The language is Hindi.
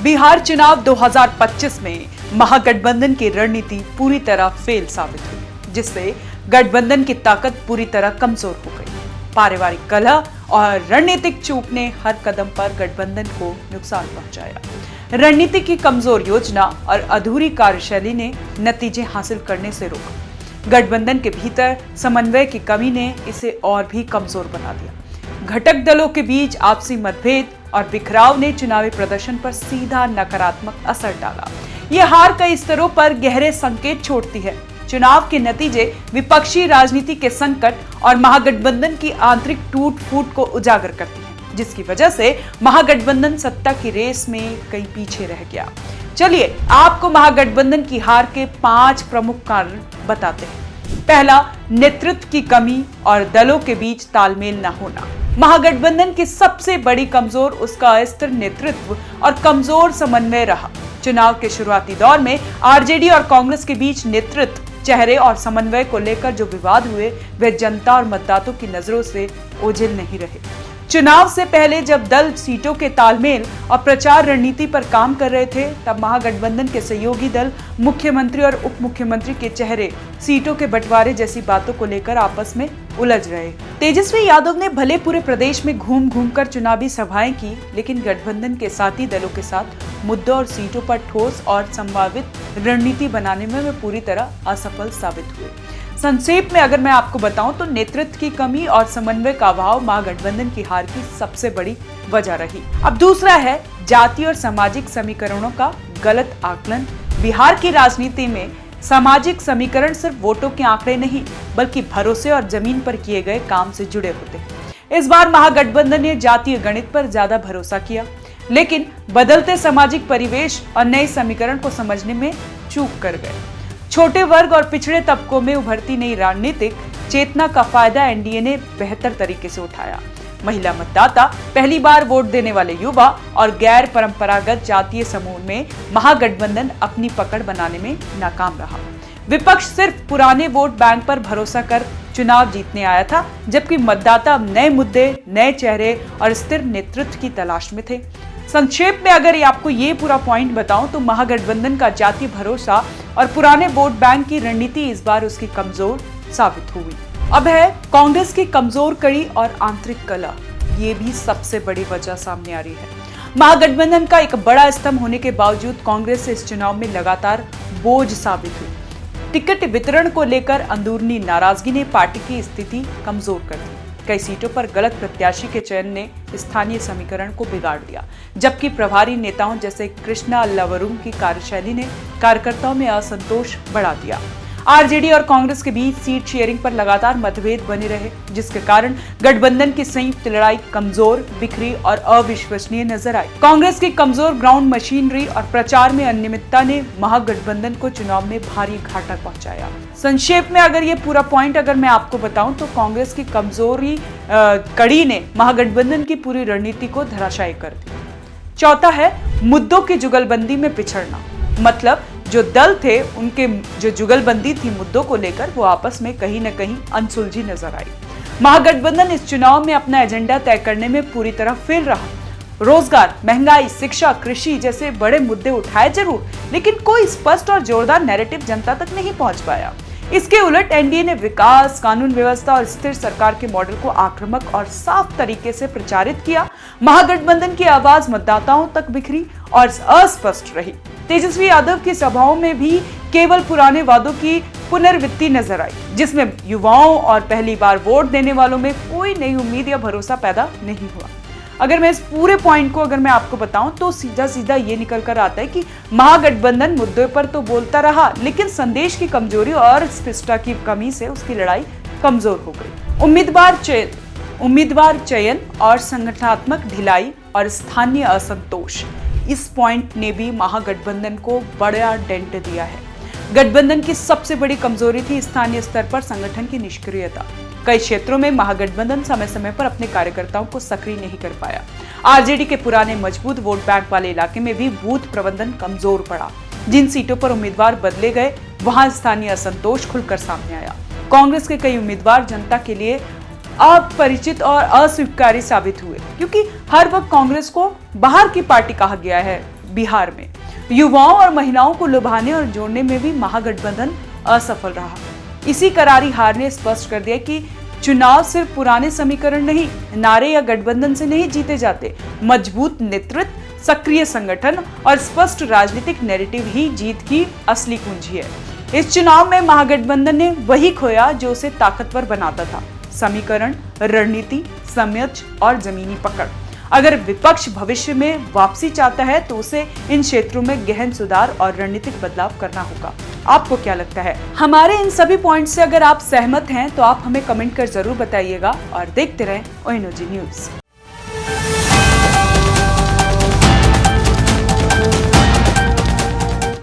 बिहार चुनाव 2025 में महागठबंधन की रणनीति पूरी तरह फेल साबित हुई, जिससे गठबंधन की ताकत पूरी तरह कमजोर हो गई। पारिवारिक कलह और रणनीतिक चूक ने हर कदम पर गठबंधन को नुकसान पहुंचाया। रणनीति की कमजोर योजना और अधूरी कार्यशैली ने नतीजे हासिल करने से रोका। गठबंधन के भीतर समन्वय की कमी ने इसे और भी कमजोर बना दिया। घटक दलों के बीच आपसी मतभेद और बिखराव ने चुनावी प्रदर्शन पर सीधा नकारात्मक असर डाला। ये हार कई स्तरों पर गहरे संकेत छोड़ती है। चुनाव के नतीजे विपक्षी राजनीति के संकट और महागठबंधन की आंतरिक टूट फूट को उजागर करती है, जिसकी वजह से महागठबंधन सत्ता की रेस में कहीं पीछे रह गया। चलिए आपको महागठबंधन की हार के 5 प्रमुख कारण बताते हैं। पहला, नेतृत्व की कमी और दलों के बीच तालमेल न होना। महागठबंधन की सबसे बड़ी कमजोर उसका अस्थिर नेतृत्व और कमजोर समन्वय रहा। चुनाव के शुरुआती दौर में आरजेडी और कांग्रेस के बीच नेतृत्व, चेहरे और समन्वय को लेकर जो विवाद हुए वे जनता और मतदाताओं की नजरों से ओझल नहीं रहे। चुनाव से पहले जब दल सीटों के तालमेल और प्रचार रणनीति पर काम कर रहे थे, तब महागठबंधन के सहयोगी दल मुख्यमंत्री और उप मुख्यमंत्री के चेहरे, सीटों के बंटवारे जैसी बातों को लेकर आपस में उलझ रहे। तेजस्वी यादव ने भले पूरे प्रदेश में घूम घूम कर चुनावी सभाएं की, लेकिन गठबंधन के साथी दलों के साथ मुद्दों और सीटों पर ठोस और संभावित रणनीति बनाने में वे पूरी तरह असफल साबित हुए। संक्षेप में अगर मैं आपको बताऊं तो नेतृत्व की कमी और समन्वय का अभाव महागठबंधन की हार की सबसे बड़ी वजह रही। अब दूसरा है जातीय और सामाजिक समीकरणों का गलत आकलन। बिहार की राजनीति में सामाजिक समीकरण सिर्फ वोटों के आंकड़े नहीं, बल्कि भरोसे और जमीन पर किए गए काम से जुड़े होते हैं। इस बार महागठबंधन ने जातीय गणित पर ज्यादा भरोसा किया, लेकिन बदलते सामाजिक परिवेश और नए समीकरण को समझने में चूक कर गए। छोटे वर्ग और पिछड़े तबकों में उभरती नई राजनीतिक चेतना का फायदा एनडीए ने बेहतर तरीके से उठाया। महिला मतदाता, पहली बार वोट देने वाले युवा और गैर परंपरागत जातीय समूह में महागठबंधन अपनी पकड़ बनाने में नाकाम रहा। विपक्ष सिर्फ पुराने वोट बैंक पर भरोसा कर चुनाव जीतने आया था, जबकि मतदाता नए मुद्दे, नए चेहरे और स्थिर नेतृत्व की तलाश में थे। संक्षेप में अगर आपको ये पूरा पॉइंट बताऊं तो महागठबंधन का जातीय भरोसा और पुराने वोट बैंक की रणनीति इस बार उसकी कमजोर साबित हुई। अब है कांग्रेस की कमजोर कड़ी और आंतरिक कलह। ये भी सबसे बड़ी वजह सामने आ रही है। महागठबंधन का एक बड़ा स्तंभ होने के बावजूद कांग्रेस इस चुनाव में लगातार बोझ साबित हुई। टिकट वितरण को लेकर अंदरूनी नाराजगी ने पार्टी की स्थिति कमजोर कर दी। कई सीटों पर गलत प्रत्याशी के चयन ने स्थानीय समीकरण को बिगाड़ दिया, जबकि प्रभारी नेताओं जैसे कृष्णा अल्लावरुम की कार्यशैली ने कार्यकर्ताओं में असंतोष बढ़ा दिया। आरजेडी और कांग्रेस के बीच सीट शेयरिंग पर लगातार मतभेद बने रहे, जिसके कारण गठबंधन की संयुक्त लड़ाई कमजोर, बिखरी और अविश्वसनीय नजर आई। कांग्रेस की कमजोर ग्राउंड मशीनरी और प्रचार में अनियमितता ने महागठबंधन को चुनाव में भारी घाटा पहुंचाया। संक्षेप में अगर ये पूरा पॉइंट अगर मैं आपको बताऊं तो कांग्रेस की कमजोरी कड़ी ने महागठबंधन की पूरी रणनीति को धराशायी कर दिया। चौथा है मुद्दों की जुगलबंदी में पिछड़ना। मतलब जो दल थे उनके जो जुगलबंदी थी मुद्दों को लेकर, वो आपस में कहीं न कहीं अनसुलझी नजर आई। महागठबंधन इस चुनाव में अपना एजेंडा तय करने में पूरी तरह फेल रहा। रोजगार, महंगाई, शिक्षा, कृषि जैसे बड़े मुद्दे उठाए जरूर, लेकिन कोई स्पष्ट और जोरदार नैरेटिव जनता तक नहीं पहुंच पाया। इसके उलट एनडीए ने विकास, कानून व्यवस्था और स्थिर सरकार के मॉडल को आक्रामक और साफ तरीके से प्रचारित किया। महागठबंधन की आवाज मतदाताओं तक बिखरी और अस्पष्ट रही। तेजस्वी यादव की सभाओं में भी केवल पुराने वादों की पुनरावृत्ति नजर आई, जिसमें युवाओं और पहली बार वोट देने वालों में कोई नई उम्मीद या भरोसा पैदा नहीं हुआ। अगर मैं इस पूरे पॉइंट को अगर मैं आपको बताऊं तो सीधा सीधा ये निकल कर आता है कि महागठबंधन मुद्दों पर तो बोलता रहा, लेकिन संदेश की कमजोरी और स्पष्टता की कमी से उसकी लड़ाई कमजोर हो गई। उम्मीदवार चयन और संगठनात्मक ढिलाई और स्थानीय असंतोष, इस पॉइंट ने भी महागठबंधन को बड़ा डेंट दिया है। गठबंधन की सबसे बड़ी कमजोरी थी स्थानीय स्तर पर संगठन की निष्क्रियता। कई क्षेत्रों में महागठबंधन समय समय पर अपने कार्यकर्ताओं को सक्रिय नहीं कर पाया। आरजेडी के पुराने मजबूत वोट बैंक वाले इलाके में भी बूथ प्रबंधन कमजोर पड़ा। जिन सीटों पर उम्मीदवार बदले गए, वहां स्थानीय असंतोष खुलकर सामने आया। कांग्रेस के कई उम्मीदवार जनता के लिए अपरिचित और अस्वीकारी साबित हुए, क्योंकि हर वक्त कांग्रेस को बाहर की पार्टी कहा गया है। बिहार में युवाओं और महिलाओं को लुभाने और जोड़ने में भी महागठबंधन असफल रहा। इसी करारी हार ने स्पष्ट कर दिया कि चुनाव सिर्फ पुराने समीकरण नहीं, नारे या गठबंधन से नहीं जीते जाते। मजबूत नेतृत्व, सक्रिय संगठन और स्पष्ट राजनीतिक नैरेटिव ही जीत की असली कुंजी है। इस चुनाव में महागठबंधन ने वही खोया जो उसे ताकतवर बनाता था: समीकरण, रणनीति, समझ और जमीनी पकड़। अगर विपक्ष भविष्य में वापसी चाहता है तो उसे इन क्षेत्रों में गहन सुधार और रणनीतिक बदलाव करना होगा। आपको क्या लगता है? हमारे इन सभी पॉइंट से अगर आप सहमत हैं तो आप हमें कमेंट कर जरूर बताइएगा और देखते रहें ONOG न्यूज।